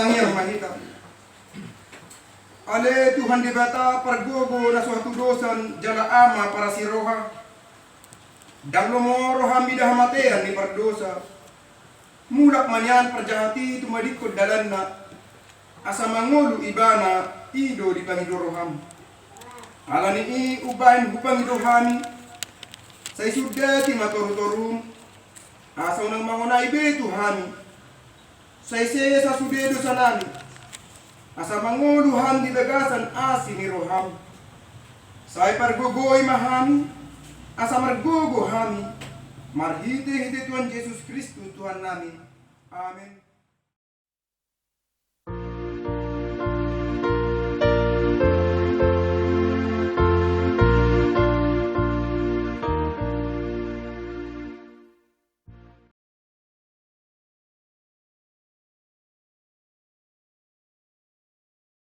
tangir mahita. Ale Tuhan dibata pergogo na suatu dosan jala ama para si roha. Dan lomo roham bidah matean di perdosa. Mulak manyan perjahati tumadikod dalan na. Asa mangulu ibana ido di pangido roham. Alani i ubain hupang ido hami. Say sudah ti matoru-torum. Asa unang mangunay betu hami. Say sa sudedo sa nami. Asa manguluhan di dagasan asi ni roham. Say pargogoy mahami. Asa margogo hami. Marhite hite Tuhan Yesus Kristus Tuhan namin. Amen.